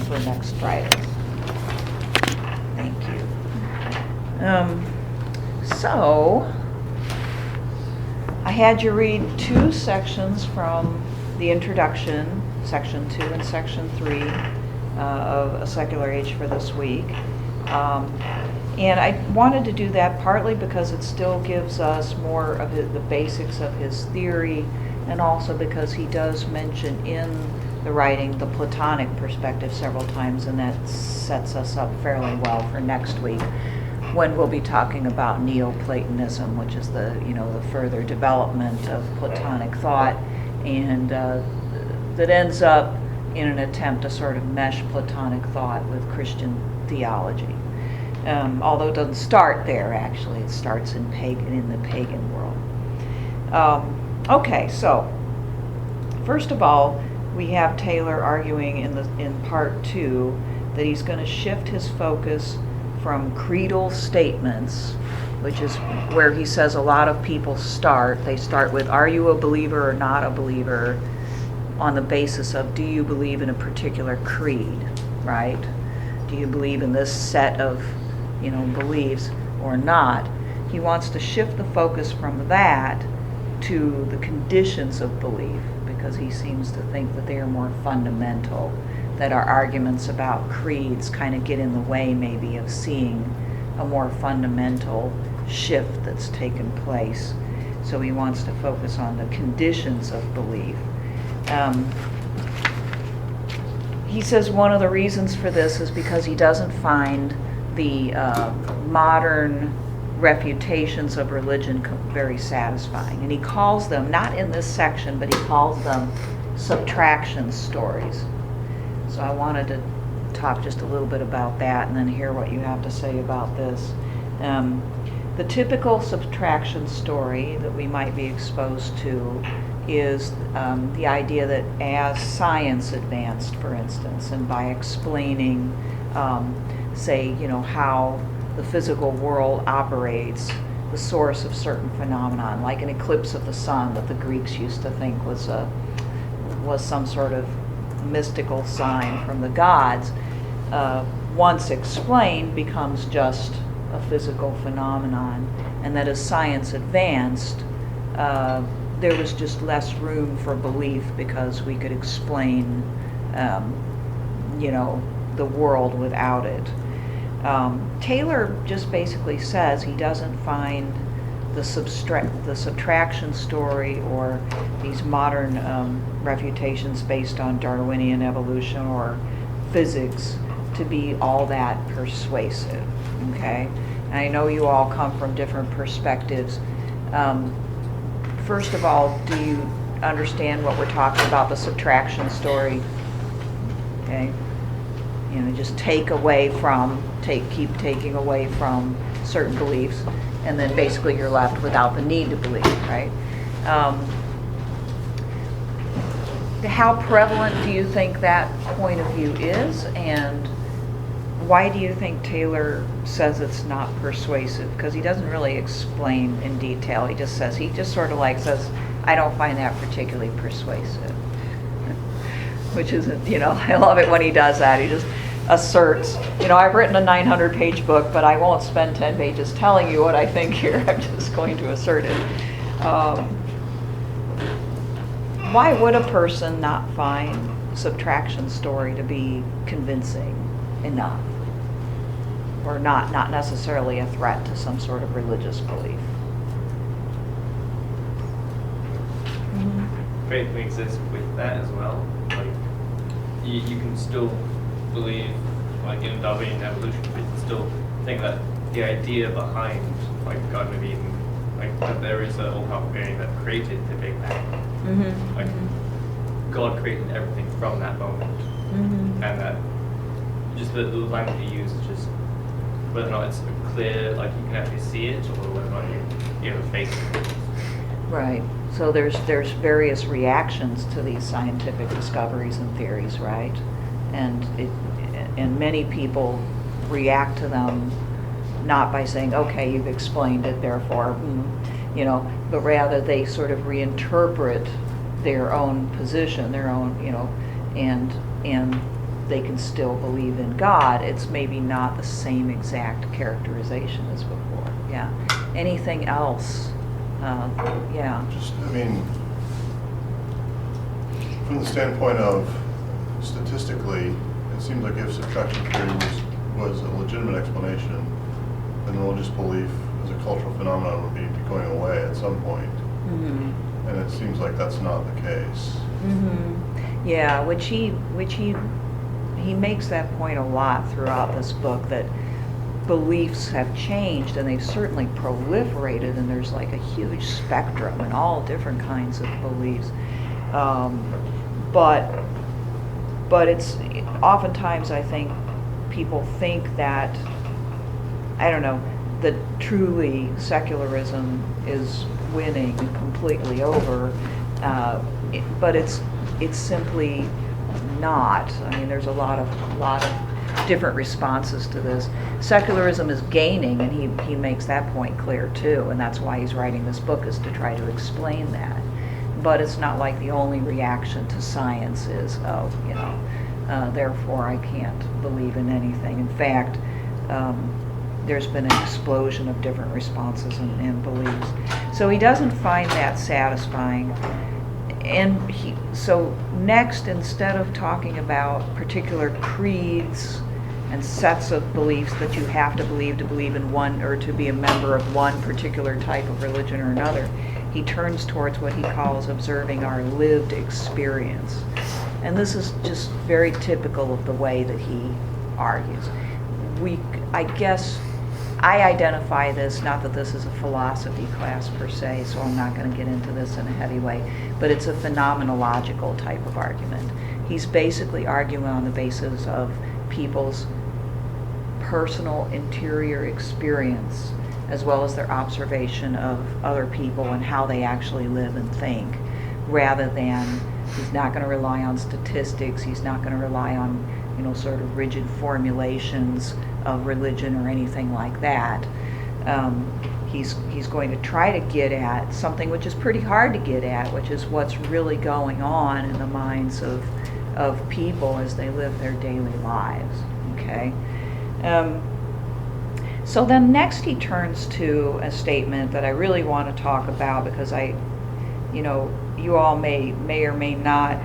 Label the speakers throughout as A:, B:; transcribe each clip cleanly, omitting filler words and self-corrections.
A: for next Friday. Thank you. So, I had you read two sections from the introduction, section 2 and section 3 of A Secular Age for this week. And I wanted to do that partly because it still gives us more of the basics of his theory, and also because he does mention in the writing the Platonic perspective several times, and that sets us up fairly well for next week when we'll be talking about Neoplatonism, which is the further development of Platonic thought, and that ends up in an attempt to sort of mesh Platonic thought with Christian theology. Although it doesn't start there, actually, it starts in the pagan world. Okay, so first of all, we have Taylor arguing in part 2 that he's going to shift his focus from creedal statements, which is where he says a lot of people start. They start with, are you a believer or not a believer, on the basis of, do you believe in a particular creed, right? Do you believe in this set of beliefs or not? He wants to shift the focus from that to the conditions of belief, because he seems to think that they are more fundamental, that our arguments about creeds kind of get in the way maybe of seeing a more fundamental shift that's taken place. So he wants to focus on the conditions of belief. He says one of the reasons for this is because he doesn't find the modern refutations of religion very satisfying. And he calls them, not in this section, but he calls them subtraction stories. So I wanted to talk just a little bit about that and then hear what you have to say about this. The typical subtraction story that we might be exposed to is the idea that as science advanced, for instance, and by explaining, say, how the physical world operates, the source of certain phenomenon, like an eclipse of the sun that the Greeks used to think was some sort of mystical sign from the gods, once explained becomes just a physical phenomenon, and that as science advanced, there was just less room for belief because we could explain, the world without it. Taylor just basically says he doesn't find the subtraction story or these modern refutations based on Darwinian evolution or physics to be all that persuasive, okay? And I know you all come from different perspectives. First of all, do you understand what we're talking about, the subtraction story? Okay? Just keep taking away from certain beliefs, and then basically you're left without the need to believe, right? How prevalent do you think that point of view is, and why do you think Taylor says it's not persuasive? Because he doesn't really explain in detail. He just says, I don't find that particularly persuasive. Which isn't, I love it when he does that. He just asserts, I've written a 900-page book, but I won't spend 10 pages telling you what I think here. I'm just going to assert it. Why would a person not find subtraction story to be convincing enough? Or not necessarily a threat to some sort of religious belief?
B: Faith exists with that as well. Like, you can still believe, like, in Darwinian evolution, but you can still think that the idea behind, like, Garden of Eden, like, that there is an all-powerful being that created the Big Bang.
A: Mm-hmm.
B: Like, God created everything from that moment.
A: Mm-hmm.
B: And that just the language you use is just whether or not it's clear, like you can actually see it, or whether or not you have a face.
A: Right. So there's various reactions to these scientific discoveries and theories, right? And many people react to them not by saying, okay, you've explained it, therefore, but rather they sort of reinterpret their own position, their own, and they can still believe in God. It's maybe not the same exact characterization as before. Yeah. Anything else? Yeah.
C: Just, I mean, from the standpoint of statistically, it seems like if subtraction theory was a legitimate explanation, then religious belief as a cultural phenomenon would be going away at some point.
A: Mm-hmm.
C: And it seems like that's not the case.
A: Mm-hmm. Yeah, which he makes that point a lot throughout this book, that beliefs have changed and they've certainly proliferated, and there's like a huge spectrum and all different kinds of beliefs. But it's oftentimes, I think, people think that, I don't know, that truly secularism is winning completely over, but it's simply not. I mean, there's a lot of different responses to this. Secularism is gaining, and he makes that point clear too, and that's why he's writing this book, is to try to explain that. But it's not like the only reaction to science is, oh, you know, therefore I can't believe in anything. In fact, there's been an explosion of different responses and beliefs. So he doesn't find that satisfying. And so next, instead of talking about particular creeds and sets of beliefs that you have to believe in one, or to be a member of one particular type of religion or another, he turns towards what he calls observing our lived experience. And this is just very typical of the way that he argues. I guess I identify this, not that this is a philosophy class per se, so I'm not going to get into this in a heavy way, but it's a phenomenological type of argument. He's basically arguing on the basis of people's personal interior experience, as well as their observation of other people and how they actually live and think, rather than, he's not going to rely on statistics, he's not going to rely on, you know, sort of rigid formulations of religion or anything like that. He's going to try to get at something which is pretty hard to get at, which is what's really going on in the minds of people as they live their daily lives. Okay. So then next he turns to a statement that I really want to talk about, because you all may or may not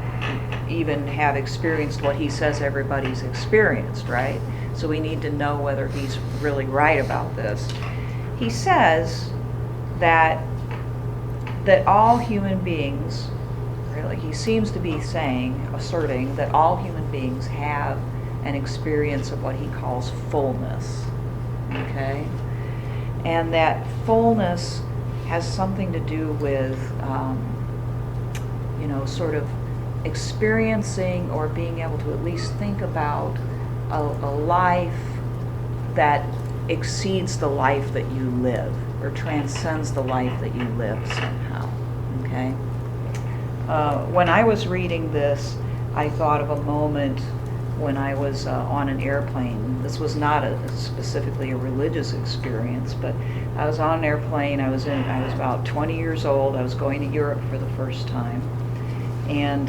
A: even have experienced what he says everybody's experienced, right? So we need to know whether he's really right about this. He says that all human beings, really, he seems to be asserting that all human beings have an experience of what he calls fullness, okay? And that fullness has something to do with, sort of experiencing or being able to at least think about a life that exceeds the life that you live, or transcends the life that you live somehow, okay? When I was reading this, I thought of a moment when I was on an airplane. This was not specifically a religious experience, but I was on an airplane. I was about 20 years old. I was going to Europe for the first time, and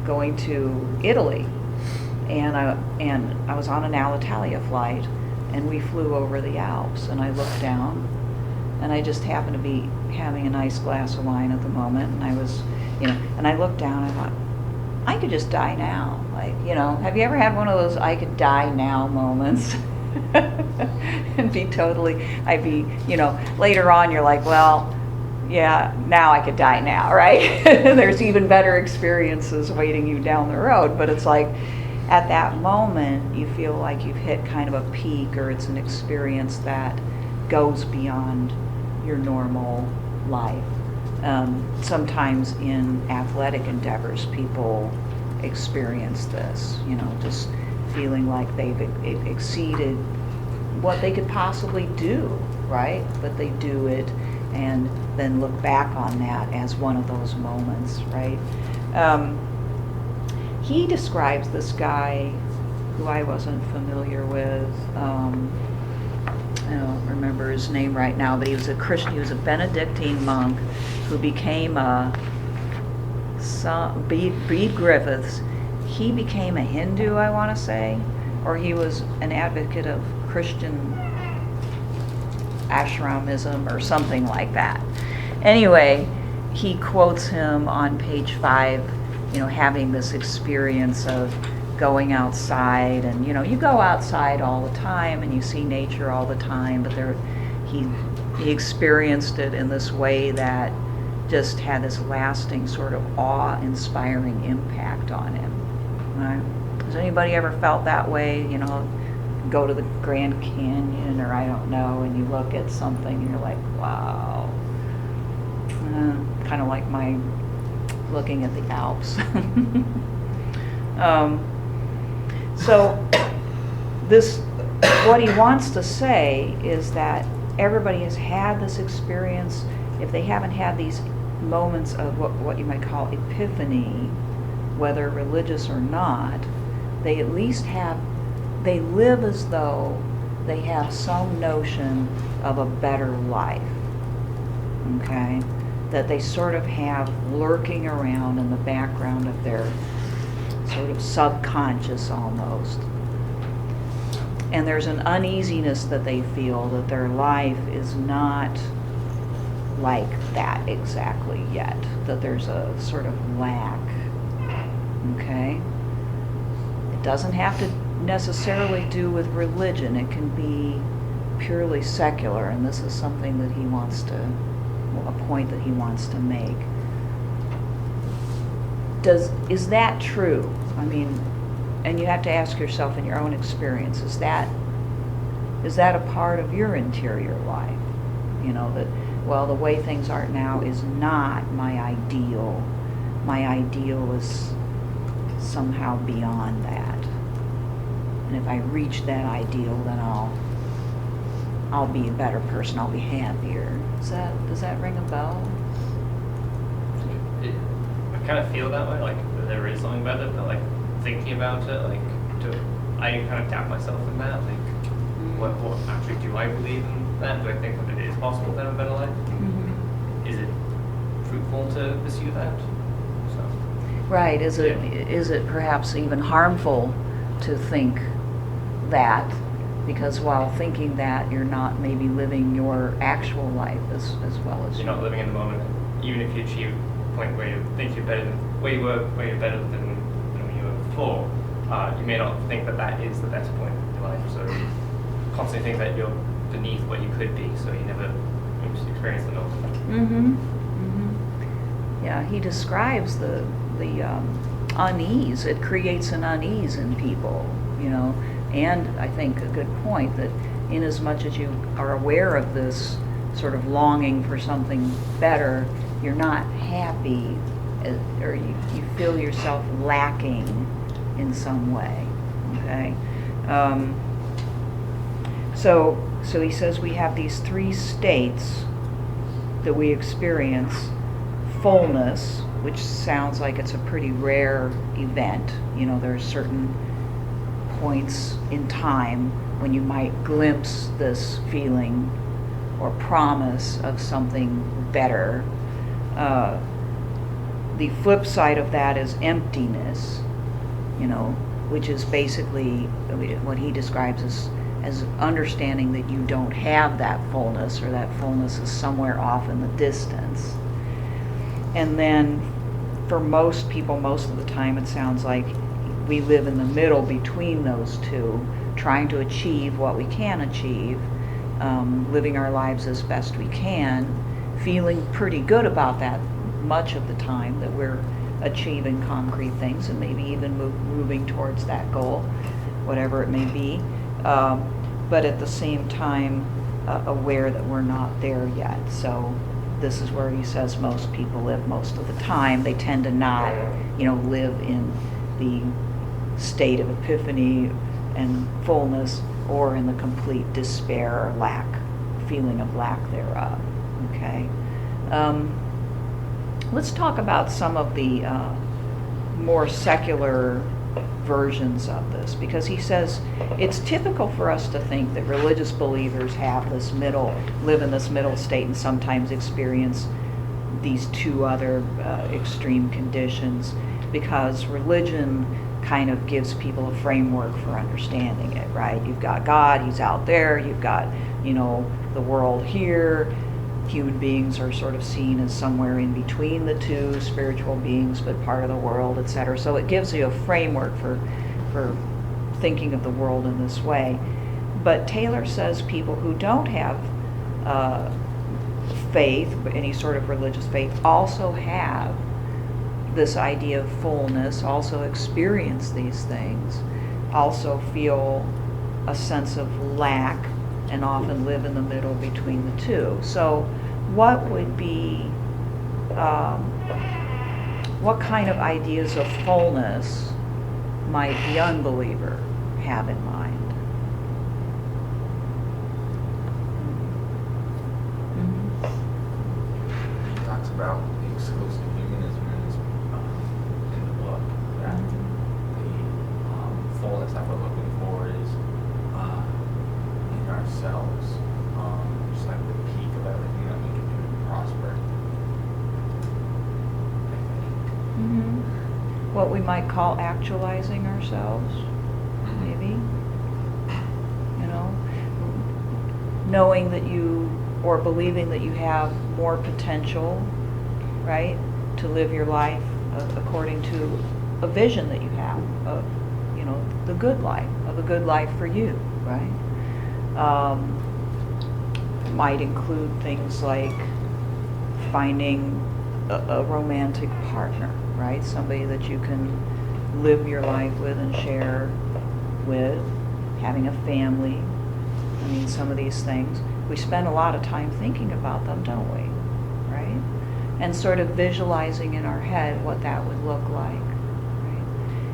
A: going to Italy. And I was on an Alitalia flight, and we flew over the Alps, and I looked down, and I just happened to be having a nice glass of wine at the moment, and I was, and I looked down, and I thought, I could just die now. Like, have you ever had one of those I could die now moments? And I'd be, later on you're like, well, yeah, now I could die now, right? There's even better experiences waiting you down the road, but it's like, at that moment, you feel like you've hit kind of a peak, or it's an experience that goes beyond your normal life. Sometimes in athletic endeavors, people experience this, just feeling like they've exceeded what they could possibly do, right? But they do it and then look back on that as one of those moments, right? He describes this guy who I wasn't familiar with. I don't remember his name right now, but he was a Christian. He was a Benedictine monk who became Bede Griffiths. he became a Hindu, I want to say, or he was an advocate of Christian ashramism or something like that. Anyway, he quotes him on page 5, having this experience of going outside, and you go outside all the time and you see nature all the time, but he experienced it in this way that just had this lasting sort of awe-inspiring impact on him. Right? Has anybody ever felt that way? Go to the Grand Canyon, or I don't know, and you look at something and you're like, wow. Kind of like my looking at the Alps. So what he wants to say is that everybody has had this experience. If they haven't had these moments of what you might call epiphany, whether religious or not, they at least they live as though they have some notion of a better life, okay? That they sort of have lurking around in the background of their sort of subconscious almost. And there's an uneasiness that they feel that their life is not like that exactly yet, that there's a sort of lack, okay? It doesn't have to necessarily do with religion. It can be purely secular, and this is something that a point that he wants to make. Is that true? I mean, and you have to ask yourself in your own experience, is that a part of your interior life? That, well, the way things are now is not my ideal. My ideal is somehow beyond that. And if I reach that ideal, then I'll be a better person. I'll be happier. Does that ring a bell?
B: I kind of feel that way, like there is something about it, but like thinking about it, I kind of doubt myself in that. Like, what actually do I believe in that? Do I think that it is possible to have a better life?
A: Mm-hmm.
B: Is it fruitful to pursue that? So,
A: right. Is it perhaps even harmful to think that? Because while thinking that, you're not maybe living your actual life as well as
B: you're not living in the moment. Even if you achieve a point where you think you're better than where you're better than when you were before, you may not think that is the best point in your life. So you constantly think that you're beneath what you could be, so you never experience the moment.
A: Mm-hmm. Mm-hmm. Yeah, he describes the unease. It creates an unease in people, And I think a good point that in as much as you are aware of this sort of longing for something better, you're not happy, or you feel yourself lacking in some way, okay? So he says we have these 3 states that we experience. Fullness, which sounds like it's a pretty rare event. There's certain points in time when you might glimpse this feeling or promise of something better. The flip side of that is emptiness, which is basically what he describes as understanding that you don't have that fullness, or that fullness is somewhere off in the distance. And then for most people, most of the time, it sounds like we live in the middle between those two, trying to achieve what we can achieve, living our lives as best we can, feeling pretty good about that much of the time, that we're achieving concrete things and maybe even moving towards that goal, whatever it may be, but at the same time aware that we're not there yet. So this is where he says most people live most of the time. They tend to not, live in the state of epiphany and fullness, or in the complete despair or feeling of lack thereof. Okay. Let's talk about some of the more secular versions of this, because he says it's typical for us to think that religious believers live in this middle state and sometimes experience these 2 other extreme conditions, because religion kind of gives people a framework for understanding it, right? You've got God, he's out there, you've got, the world here. Human beings are sort of seen as somewhere in between the two, spiritual beings, but part of the world, etc. So it gives you a framework for thinking of the world in this way. But Taylor says people who don't have faith, any sort of religious faith, also have this idea of fullness, also experience these things, also feel a sense of lack, and often live in the middle between the two. So what would be, what kind of ideas of fullness might the unbeliever have in mind?
D: He talks about the exclusive humanism in the book, that the fullness that we're looking for is in ourselves, just like the peak of everything that we can do to prosper.
A: What we might call actualizing ourselves, maybe. Knowing that or believing that you have more potential, right, to live your life according to a vision that you have of, the good life, of a good life for you, right? Might include things like finding a romantic partner, right? Somebody that you can live your life with and share with, having a family. I mean, some of these things, we spend a lot of time thinking about them, don't we? Right? And sort of visualizing in our head what that would look like. Right?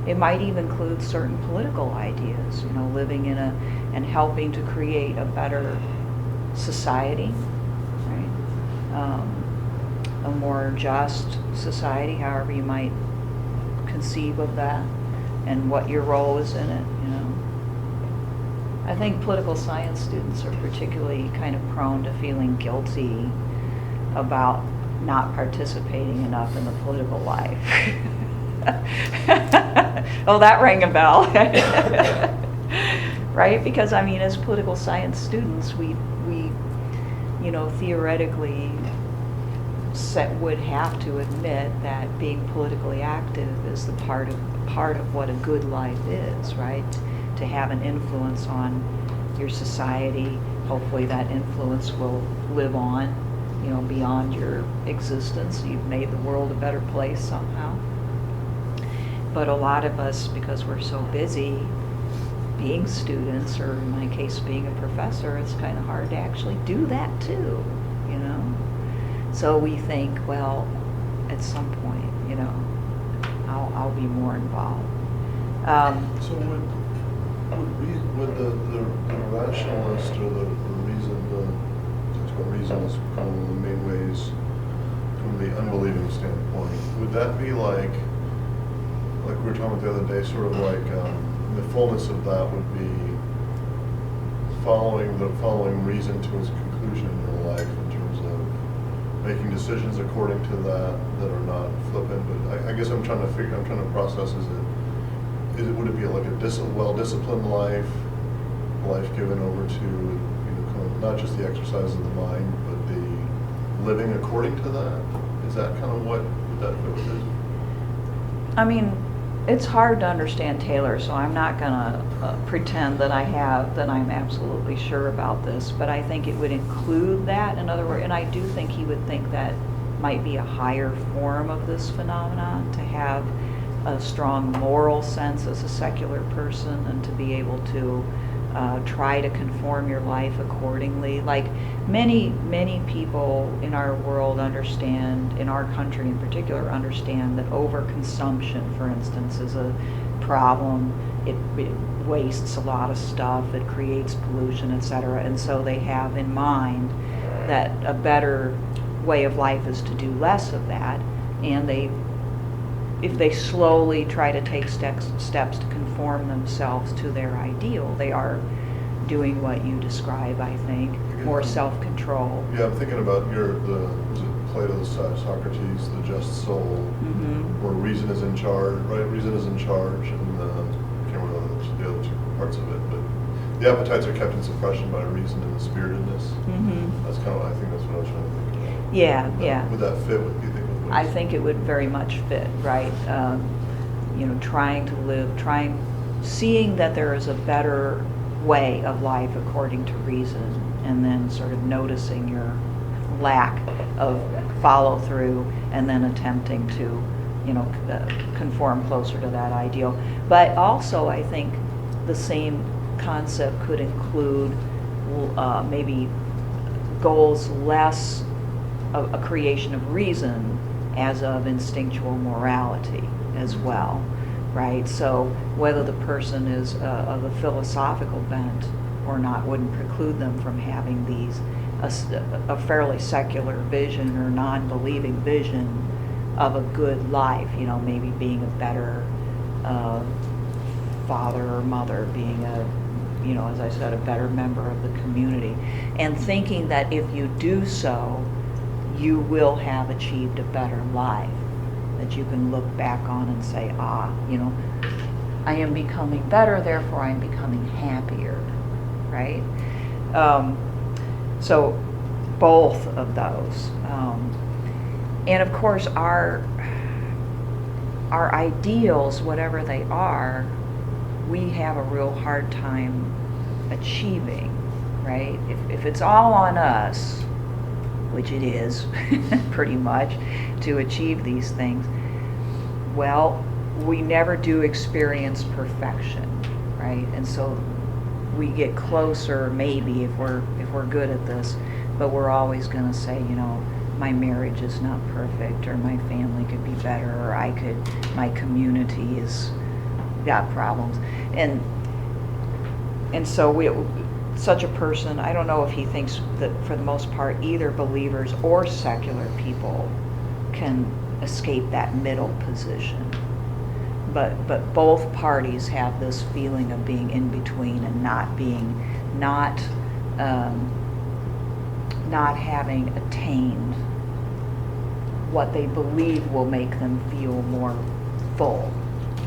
A: It might even include certain political ideas, living in and helping to create a better society, right? A more just society, however you might conceive of that, and what your role is in it, I think political science students are particularly kind of prone to feeling guilty about not participating enough in the political life. Oh, that rang a bell. Right? Because, as political science students, we theoretically would have to admit that being politically active is the part of what a good life is, right? To have an influence on your society. Hopefully that influence will live on, beyond your existence. You've made the world a better place somehow. But a lot of us, because we're so busy being students, or in my case being a professor, it's kind of hard to actually do that too, So we think, well, at some point, I'll be more involved.
C: So would the rationalist or the reason is kind of one of the main ways from the unbelieving standpoint, would that be like we were talking about the other day, sort of like the fullness of that would be following reason to its conclusion in your life in terms of making decisions according to that are not flippant. But I guess I'm trying to process, would it be like a well-disciplined life given over to, kind of not just the exercise of the mind, but the living according to that? Is that kind of what would that fit with it?
A: It's hard to understand Taylor, so I'm not gonna pretend that I'm absolutely sure about this, but I think it would include that. In other words, and I do think he would think that might be a higher form of this phenomenon, to have a strong moral sense as a secular person, and to be able to try to conform your life accordingly. Like many people in our world understand, in our country in particular, understand that overconsumption, for instance, is a problem. It wastes a lot of stuff, it creates pollution, etc. And so they have in mind that a better way of life is to do less of that, and if they slowly try to take steps to conform themselves to their ideal, they are doing what you describe, I think, more self-control.
C: Yeah, I'm thinking about is it Plato's Socrates, the just soul,
A: Mhm.
C: where reason is in charge, right? Reason is in charge, and I can't remember the other two parts of it, but the appetites are kept in suppression by reason and the spiritedness.
A: Mhm.
C: That's kind of, I think that's what I was trying to think about.
A: Yeah,
C: Would that-
A: yeah.
C: Would that fit, with you think? With what
A: I
C: you
A: think
C: said?
A: it would very much fit, right? Trying to live, seeing that there is a better way of life according to reason, and then sort of noticing your lack of follow through, and then attempting to, conform closer to that ideal. But also, I think the same concept could include maybe goals less of a creation of reason as of instinctual morality as well, right? So whether the person is of a philosophical bent or not wouldn't preclude them from having a fairly secular vision or non-believing vision of a good life, maybe being a better father or mother, being as I said, a better member of the community, and thinking that if you do so, you will have achieved a better life, that you can look back on and say, I am becoming better, therefore I'm becoming happier, right? So both of those. And of course, our ideals, whatever they are, we have a real hard time achieving, right? If it's all on us, which it is pretty much, to achieve these things, well, we never do experience perfection, right? And so we get closer, maybe, if we're good at this, but we're always going to say, my marriage is not perfect, or my family could be better, or my community is got problems, and so such a person, I don't know if he thinks that for the most part either believers or secular people can escape that middle position. But both parties have this feeling of being in between and not having attained what they believe will make them feel more full,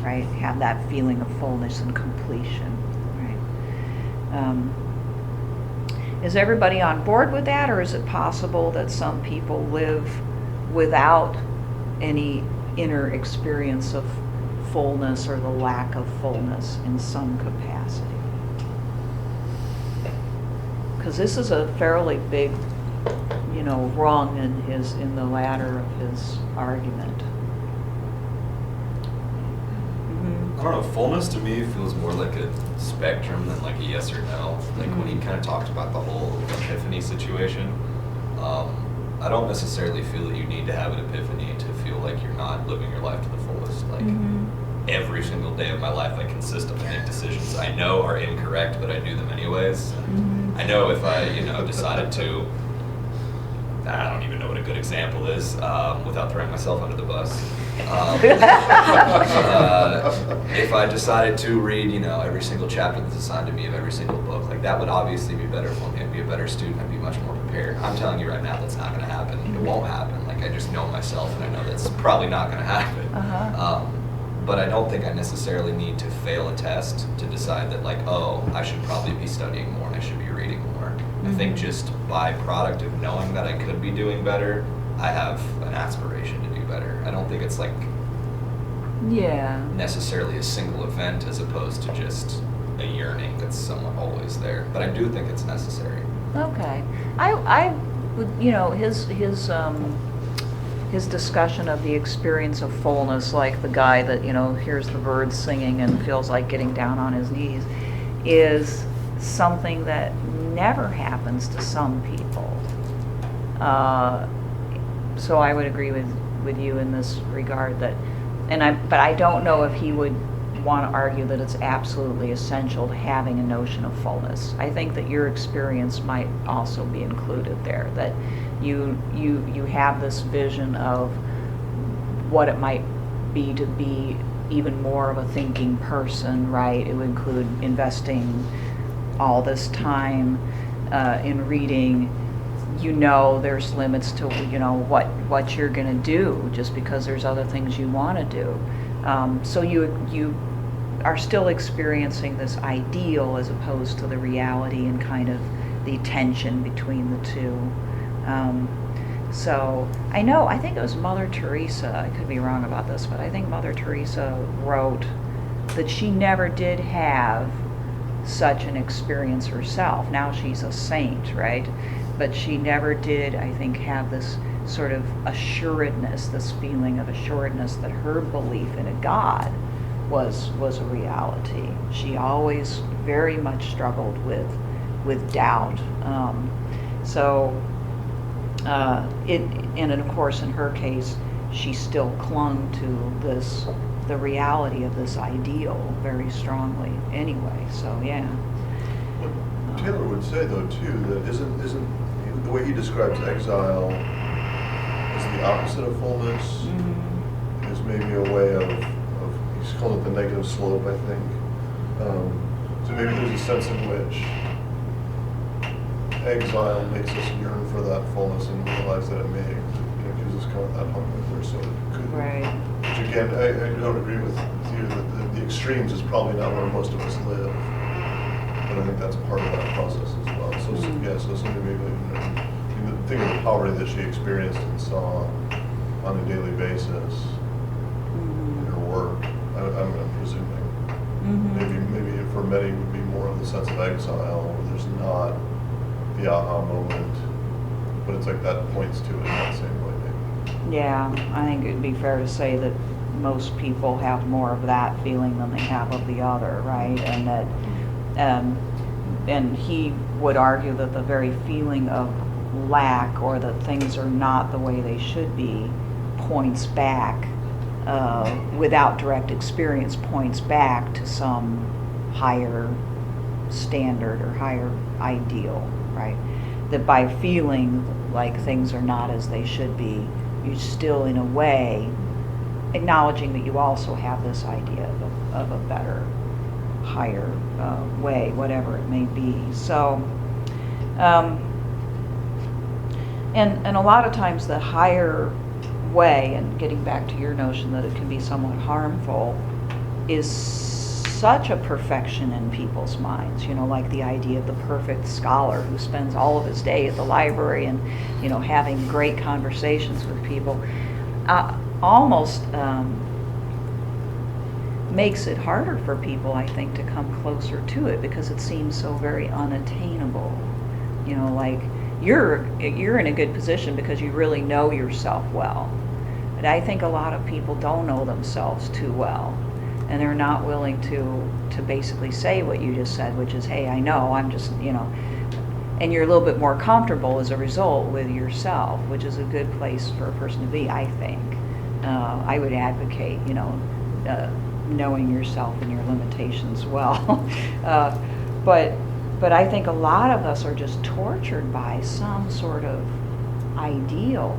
A: right? Have that feeling of fullness and completion, right? Is everybody on board with that, or is it possible that some people live without any inner experience of fullness or the lack of fullness in some capacity? Because this is a fairly big, rung in the ladder of his argument.
E: I don't know, fullness to me feels more like a spectrum than like a yes or no. Like when he kind of talked about the whole epiphany situation, I don't necessarily feel that you need to have an epiphany to feel like you're not living your life to the fullest. Like every single day of my life I consistently make decisions I know are incorrect, but I do them anyways. I know if I, decided to, I don't even know what a good example is, without throwing myself under the bus. If I decided to read, every single chapter that's assigned to me of every single book, like that would obviously be better for me. I'd be a better student. I'd be much more prepared. I'm telling you right now, that's not going to happen. It won't happen. Like I just know myself, and I know that's probably not going to happen. But I don't think I necessarily need to fail a test to decide that, like, oh, I should probably be studying more and I should be reading more. I think just by product of knowing that I could be doing better, I have an aspiration to do better. I don't think it's like necessarily a single event as opposed to just a yearning that's somewhat always there. But I do think it's necessary.
A: Okay. I would, his discussion of the experience of fullness, like the guy that, hears the birds singing and feels like getting down on his knees, is something that never happens to some people. So I would agree with you in this regard but I don't know if he would want to argue that it's absolutely essential to having a notion of fullness. I think that your experience might also be included there, that you have this vision of what it might be to be even more of a thinking person, right? It would include investing all this time in reading you know there's limits to, what you're gonna do, just because there's other things you wanna do. So you are still experiencing this ideal as opposed to the reality and kind of the tension between the two. So I think it was Mother Teresa, I could be wrong about this, but I think Mother Teresa wrote that she never did have such an experience herself. Now she's a saint, right? But she never did, I think, have this sort of assuredness, this feeling of assuredness that her belief in a God was a reality. She always very much struggled with doubt. And of course, in her case, she still clung to the reality of this ideal very strongly anyway, so yeah.
C: What Taylor would say, though, too, that isn't the way he describes exile as the opposite of fullness,
A: Mhm.
C: is maybe a way of he's called it the negative slope, I think. So maybe there's a sense in which exile makes us yearn for that fullness and realize that it may, gives us kind of that hunger there, so it could.
A: Right.
C: Which again, I don't agree with you that the extremes is probably not where most of us live, but I think that's part of that process as well. So
A: Mhm.
C: so somebody maybe, think of the poverty that she experienced and saw on a daily basis in her work. I'm presuming.
A: Mhm.
C: Maybe for many it would be more of the sense of exile, where there's not the aha moment, but it's like that points to it in that same way. Maybe.
A: Yeah, I think it'd be fair to say that most people have more of that feeling than they have of the other, right? And that, and he would argue that the very feeling of lack, or that things are not the way they should be, points back, without direct experience, points back to some higher standard or higher ideal, right? That by feeling like things are not as they should be, you still, in a way, acknowledging that you also have this idea of a better, higher way, whatever it may be. So, and a lot of times the higher way, and getting back to your notion that it can be somewhat harmful, is such a perfection in people's minds, like the idea of the perfect scholar who spends all of his day at the library and, having great conversations with people, almost makes it harder for people, I think, to come closer to it, because it seems so very unattainable. Like you're in a good position because you really know yourself well. But I think a lot of people don't know themselves too well, and they're not willing to basically say what you just said, which is, hey, I know, I'm just, and you're a little bit more comfortable as a result with yourself, which is a good place for a person to be, I think. I would advocate, knowing yourself and your limitations well. But I think a lot of us are just tortured by some sort of ideal,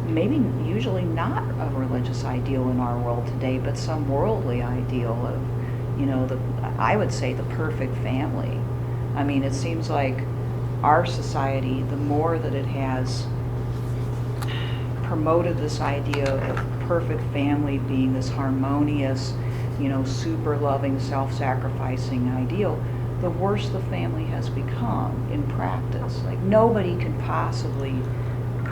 A: maybe usually not a religious ideal in our world today, but some worldly ideal of, I would say the perfect family. I mean, it seems like our society, the more that it has promoted this idea of perfect family being this harmonious, super loving, self-sacrificing ideal, the worse the family has become in practice. Like, nobody can possibly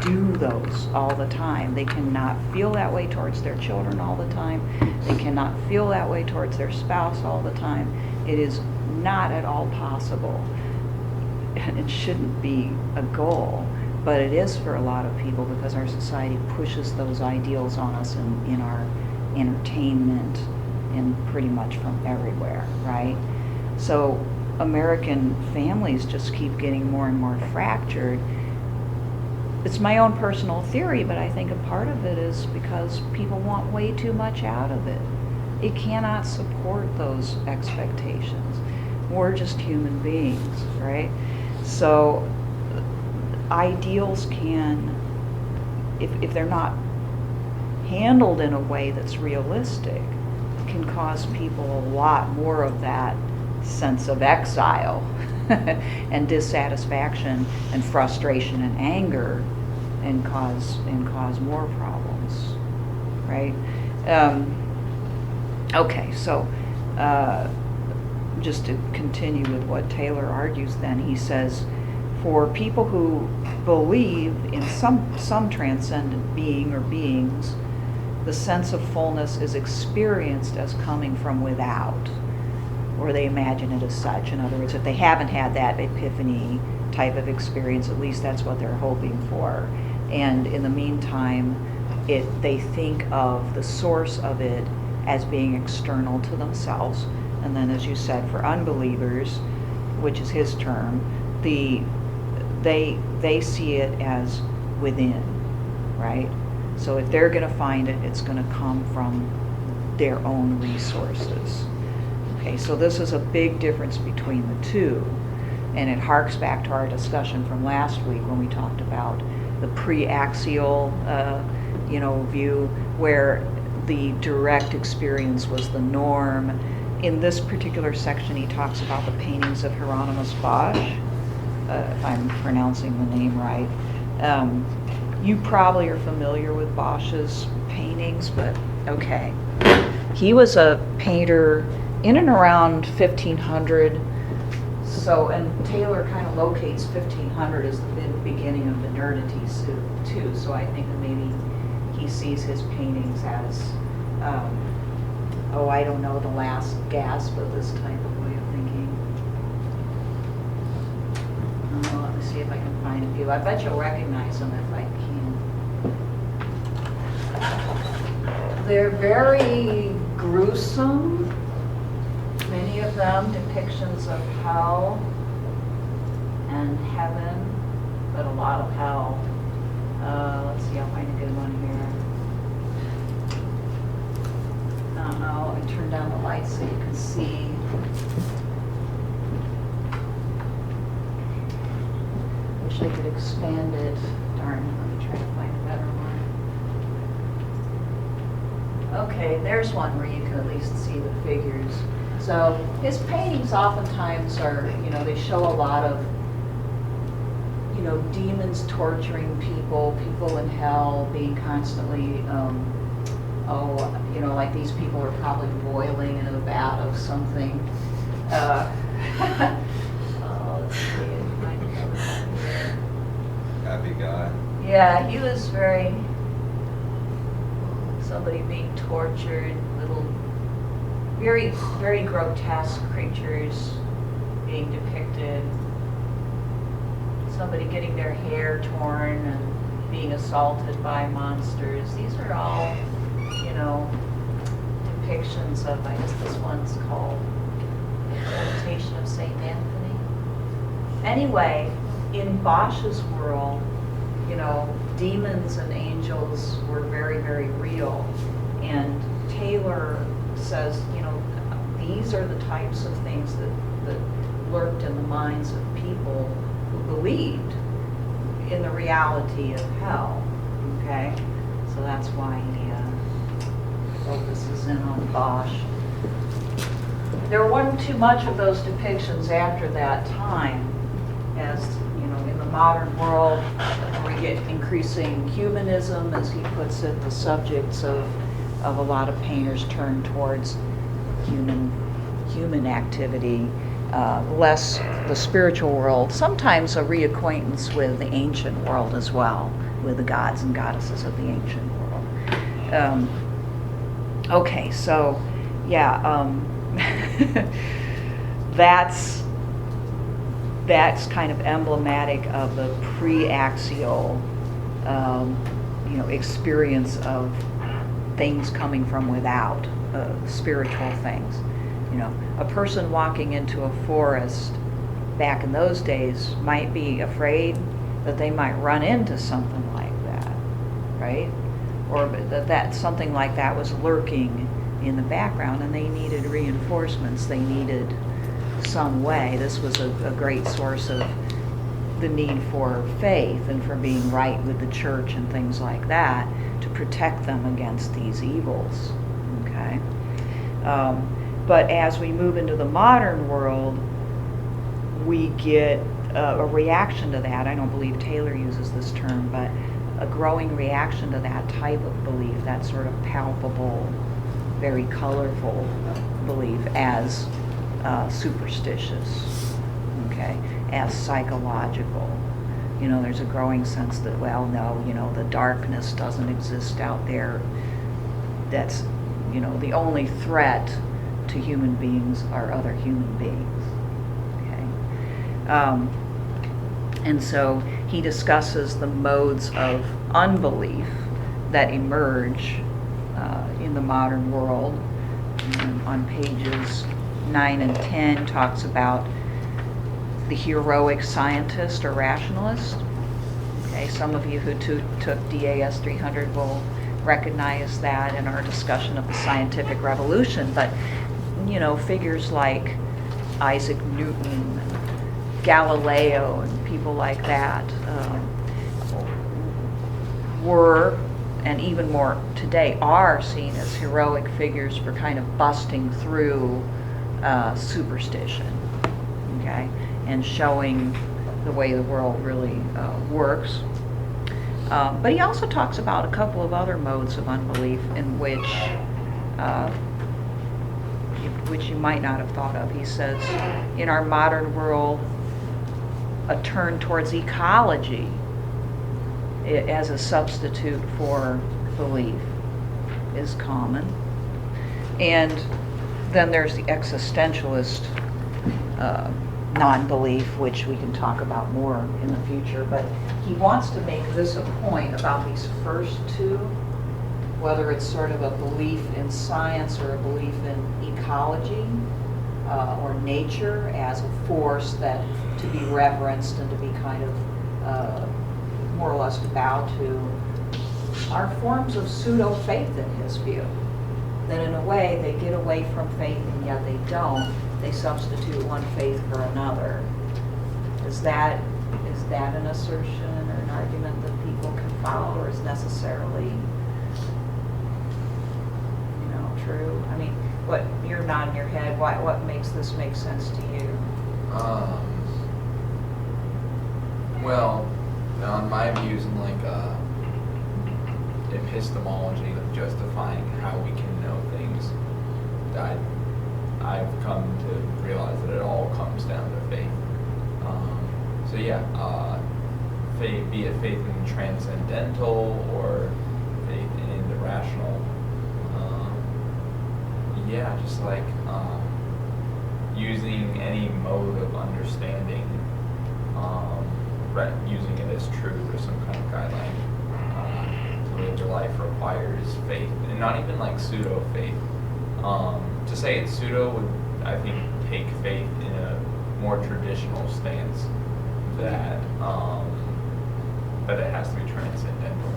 A: do those all the time. They cannot feel that way towards their children all the time. They cannot feel that way towards their spouse all the time. It is not at all possible. And it shouldn't be a goal, but it is for a lot of people, because our society pushes those ideals on us in our entertainment and pretty much from everywhere, right? So American families just keep getting more and more fractured. It's my own personal theory, but I think a part of it is because people want way too much out of it. It cannot support those expectations. We're just human beings, right? So ideals can, if they're not handled in a way that's realistic, can cause people a lot more of that sense of exile and dissatisfaction and frustration and anger and cause more problems, right? Okay, so just to continue with what Taylor argues then, he says, for people who believe in some transcendent being or beings, the sense of fullness is experienced as coming from without, or they imagine it as such. In other words, if they haven't had that epiphany type of experience, at least that's what they're hoping for. And in the meantime, they think of the source of it as being external to themselves. And then, as you said, for unbelievers, which is his term, they see it as within, right? So if they're going to find it, it's going to come from their own resources. Okay, so this is a big difference between the two, and it harks back to our discussion from last week when we talked about the pre-axial, view, where the direct experience was the norm. In this particular section, he talks about the paintings of Hieronymus Bosch, if I'm pronouncing the name right. You probably are familiar with Bosch's paintings, but okay. He was a painter in and around 1500. So, and Taylor kind of locates 1500 as the beginning of modernity too. So I think that maybe he sees his paintings as, I don't know, the last gasp of this type of way of thinking. Let me see if I can find a few. I bet you'll recognize them if I can. They're very gruesome. Many of them depictions of hell and heaven, but a lot of hell. Let's see, I'll find a good one here. I don't know, let me turn down the lights so you can see. Wish I could expand it. Darn, let me try to find a better one. Okay, there's one where you can at least see the figures. So his paintings oftentimes are, they show a lot of, demons torturing people in hell being constantly, like these people are probably boiling in a vat of something. Let's see.
E: Happy guy.
A: Yeah, he was somebody being tortured, little, very, very grotesque creatures being depicted. Somebody getting their hair torn and being assaulted by monsters. These are all, depictions of, I guess this one's called Meditation of St. Anthony. Anyway, in Bosch's world, demons and angels were very, very real. And Taylor says, these are the types of things that lurked in the minds of people who believed in the reality of hell. Okay? So that's why he focuses in on Bosch. There wasn't too much of those depictions after that time, as in the modern world, we get increasing humanism, as he puts it. The subjects of a lot of painters turn towards human activity, less the spiritual world, sometimes a reacquaintance with the ancient world as well, with the gods and goddesses of the ancient world. Okay, so yeah, that's kind of emblematic of the pre-axial, experience of things coming from without, spiritual things. A person walking into a forest back in those days might be afraid that they might run into something like that, right? Or that something like that was lurking in the background and they needed reinforcements. They needed some way. This was a great source of the need for faith and for being right with the church and things like that to protect them against these evils, okay? But as we move into the modern world, we get a reaction to that. I don't believe Taylor uses this term, but a growing reaction to that type of belief, that sort of palpable, very colorful belief as superstitious, okay, as psychological. You know, there's a growing sense that, well, no, you know, the darkness doesn't exist out there. That's, you know, the only threat to human beings are other human beings. Okay, and so he discusses the modes of unbelief that emerge in the modern world. And on pages 9 and 10 talks about the heroic scientist or rationalist. Okay, some of you who took DAS 300 will recognize that in our discussion of the scientific revolution, but you know, figures like Isaac Newton, Galileo, and people like that were, and even more today, are seen as heroic figures for kind of busting through superstition, okay, and showing the way the world really works. But he also talks about a couple of other modes of unbelief in which you might not have thought of. He says, in our modern world, a turn towards ecology as a substitute for belief is common. And then there's the existentialist non-belief, which we can talk about more in the future. But he wants to make this a point about these first two, whether it's sort of a belief in science or a belief in ecology or nature as a force that to be reverenced and to be kind of more or less to bow to, are forms of pseudo-faith in his view. That in a way they get away from faith and yet they don't. They substitute one faith for another. Is that an assertion or an argument that people can follow, or is necessarily, you know, true? I mean, what, you're nodding your head, what makes this make sense to you?
D: Well, on my views in like epistemology, like justifying how we can know things, I've come to realize that it all comes down to faith. So yeah, faith, be it faith in transcendental or faith in the rational. Yeah, just like using any mode of understanding, using it as truth or some kind of guideline to live your life requires faith, and not even like pseudo faith. To say it's pseudo would, I think, take faith in a more traditional stance that it has to be transcendental.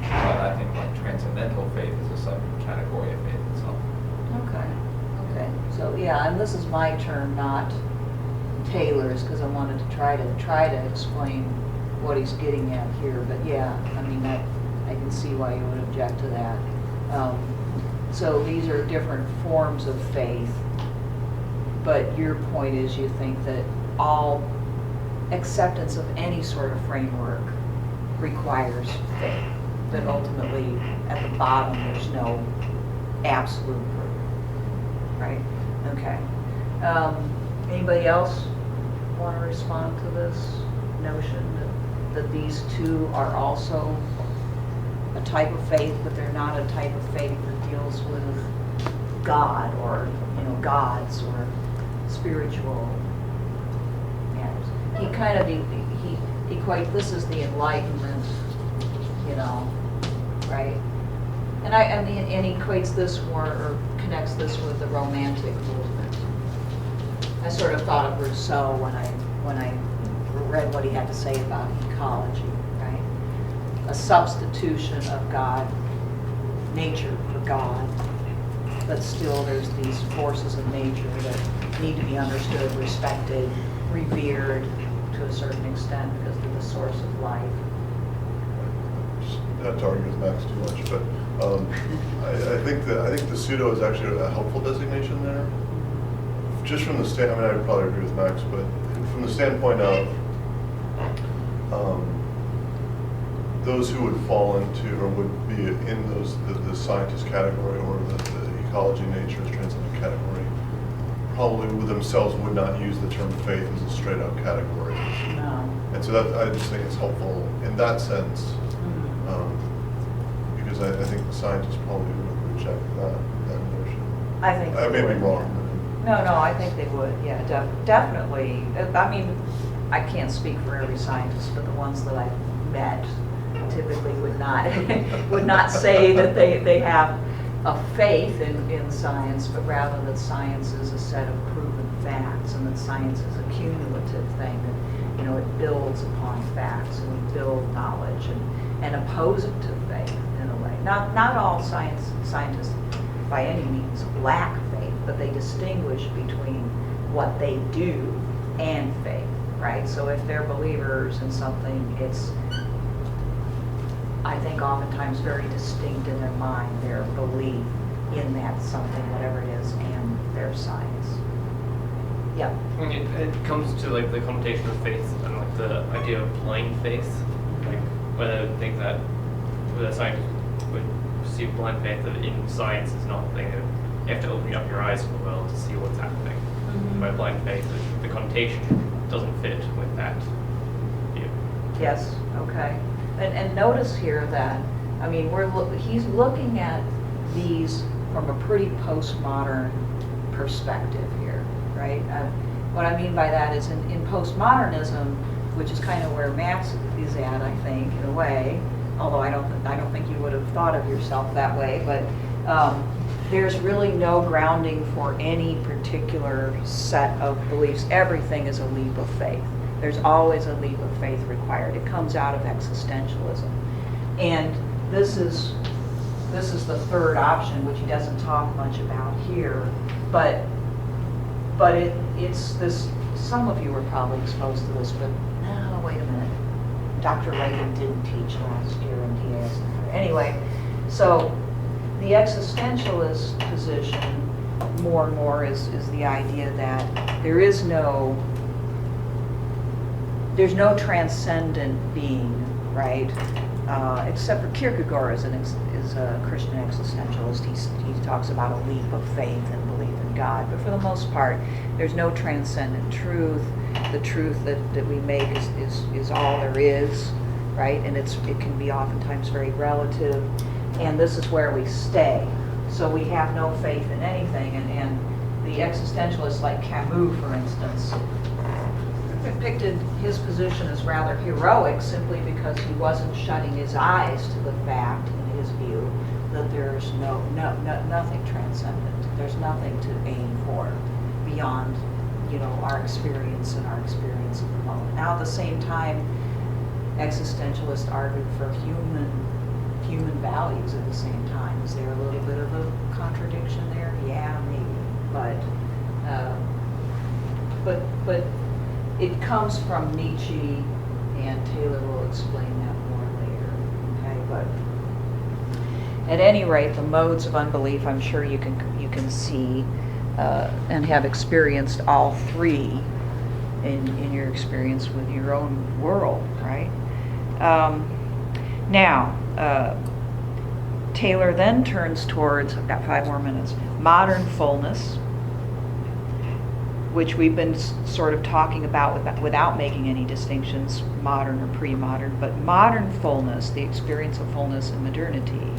D: But I think like transcendental faith is a subcategory of faith itself.
A: Okay. So yeah, and this is my term, not Taylor's, because I wanted to try to explain what he's getting at here. But yeah, I mean, I can see why you would object to that. So these are different forms of faith, but your point is you think that all acceptance of any sort of framework requires faith, that ultimately at the bottom there's no absolute proof, right? Okay. Anybody else want to respond to this notion that these two are also a type of faith, but they're not a type of faith that deals with God or, you know, gods or spiritual matters? He kind of he equates this as the Enlightenment, you know, right? And he equates this more, or connects this with the Romantic movement. I sort of thought of Rousseau when I read what he had to say about ecology, right? A substitution of God, nature for God, but still there's these forces of nature that need to be understood, respected, revered to a certain extent because they're the source of life.
C: Not to argue with Max too much, but I think the pseudo is actually a helpful designation there. Just from the I mean, I would probably agree with Max, but from the standpoint of those who would fall into or would be in the scientist category or the ecology, nature, transcendent category, probably with themselves would not use the term faith as a straight up category.
A: No.
C: And so that, I just think it's helpful in that sense,
A: Mhm.
C: because I think the scientists probably would reject that notion.
A: I think
C: I
A: they
C: may be
A: would.
C: wrong.
A: No, I think they would, yeah, definitely. I mean, I can't speak for every scientist, but the ones that I've met typically would not, would not say that they have a faith in science, but rather that science is a set of proven facts, and that science is a cumulative thing, that, you know, it builds upon facts, and we build knowledge, and oppose it to faith in a way. Not all scientists by any means lack faith, but they distinguish between what they do and faith, right? So if they're believers in something, it's, I think, oftentimes very distinct in their mind, their belief in that something, whatever it is, and their science. Yeah.
B: I mean, it comes to like the connotation of faith and like the idea of blind faith, like whether think that whether scientists would see blind faith in science is not a thing that you have to open up your eyes to the world to see what's happening.
A: Mhm.
B: By blind faith, the connotation doesn't fit with that view.
A: Yes, okay. And notice here that, I mean, he's looking at these from a pretty postmodern perspective here, right? What I mean by that is in postmodernism, which is kind of where Max is at, I think, in a way, although I don't think you would have thought of yourself that way, but there's really no grounding for any particular set of beliefs. Everything is a leap of faith. There's always a leap of faith required. It comes out of existentialism. And this is the third option, which he doesn't talk much about here, but it's this, some of you were probably exposed to this, but no, wait a minute. Dr. Reagan didn't teach last year in TAS. Anyway, so the existentialist position more and more is the idea that there's no transcendent being, right? Except for Kierkegaard is a Christian existentialist. He talks about a leap of faith and belief in God. But for the most part, there's no transcendent truth. The truth that we make is all there is, right? And it can be oftentimes very relative. And this is where we stay. So we have no faith in anything. And the existentialists like Camus, for instance, depicted his position as rather heroic simply because he wasn't shutting his eyes to the fact, in his view, that there's nothing transcendent. There's nothing to aim for beyond, you know, our experience and our experience of the moment. Now, at the same time, existentialists argued for human values at the same time. Is there a little bit of a contradiction there? Yeah, maybe, but it comes from Nietzsche, and Taylor will explain that more later. Okay, but at any rate, the modes of unbelief, I'm sure you can see and have experienced all three in your experience with your own world, right? Now, Taylor then turns towards, I've got 5 more minutes, modern fullness, which we've been sort of talking about without making any distinctions, modern or pre-modern, but modern fullness, the experience of fullness in modernity,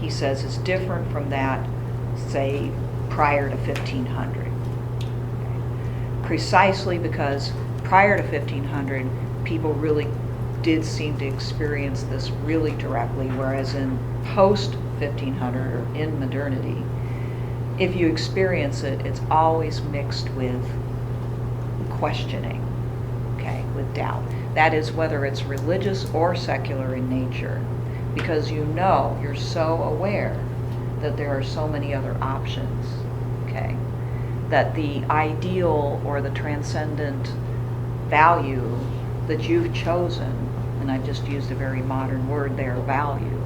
A: he says is different from that, say, prior to 1500. Okay. Precisely because prior to 1500, people really did seem to experience this really directly, whereas in post-1500 or in modernity, if you experience it, it's always mixed with questioning, okay, with doubt. That is whether it's religious or secular in nature, because you're so aware that there are so many other options, okay, that the ideal or the transcendent value that you've chosen, and I've just used a very modern word there, value,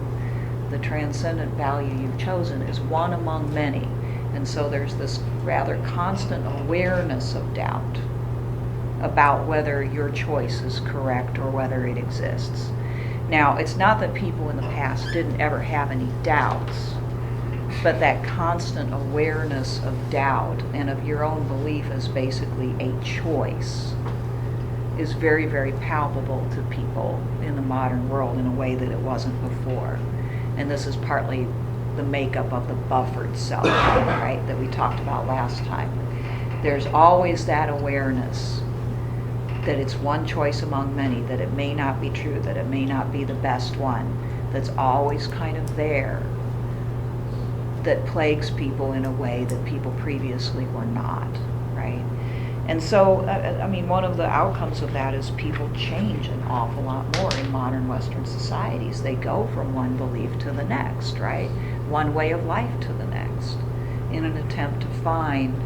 A: the transcendent value you've chosen is one among many. And so there's this rather constant awareness of doubt, about whether your choice is correct or whether it exists. Now, it's not that people in the past didn't ever have any doubts, but that constant awareness of doubt and of your own belief as basically a choice is very, very palpable to people in the modern world in a way that it wasn't before. And this is partly the makeup of the buffered self, right, that we talked about last time. There's always that awareness that it's one choice among many, that it may not be true, that it may not be the best one, that's always kind of there, that plagues people in a way that people previously were not, right? And so, I mean, one of the outcomes of that is people change an awful lot more in modern Western societies. They go from one belief to the next, right? One way of life to the next, in an attempt to find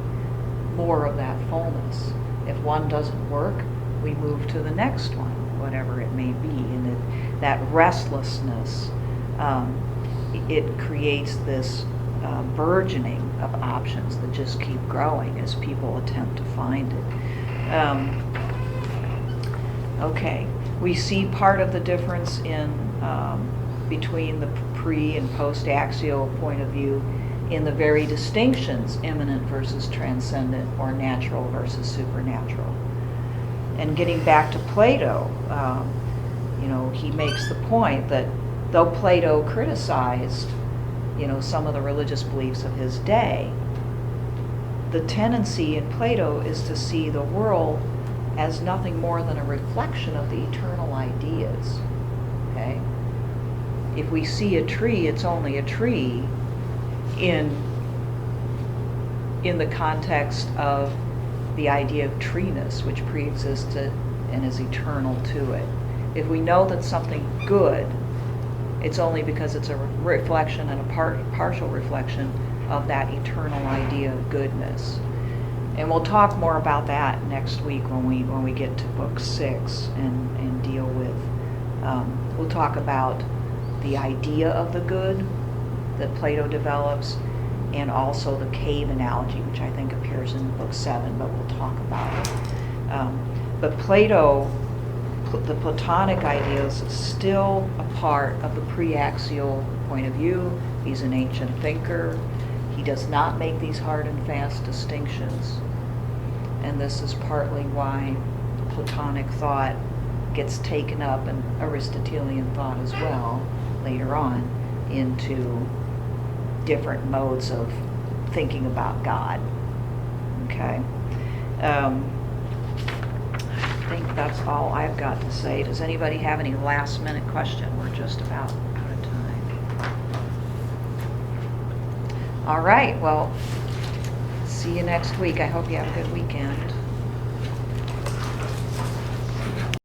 A: more of that fullness. If one doesn't work, we move to the next one, whatever it may be. And that restlessness, it creates this burgeoning of options that just keep growing as people attempt to find it. Okay, we see part of the difference in between the pre and post-axial point of view in the very distinctions, immanent versus transcendent, or natural versus supernatural. And getting back to Plato, he makes the point that though Plato criticized some of the religious beliefs of his day, the tendency in Plato is to see the world as nothing more than a reflection of the eternal ideas. Okay? If we see a tree, it's only a tree in the context of the idea of treeness, which preexists it and is eternal to it. If we know that something good, it's only because it's a reflection and a partial reflection of that eternal idea of goodness. And we'll talk more about that next week when we get to book 6 and deal with, we'll talk about the idea of the good that Plato develops, and also the cave analogy, which I think appears in book 7, but we'll talk about it. But Plato, the Platonic ideas, is still a part of the pre-axial point of view. He's an ancient thinker. He does not make these hard and fast distinctions. And this is partly why Platonic thought gets taken up, and Aristotelian thought as well, later on, into different modes of thinking about God. Okay? I think that's all I've got to say. Does anybody have any last minute question? We're just about out of time. All right, well, see you next week. I hope you have a good weekend.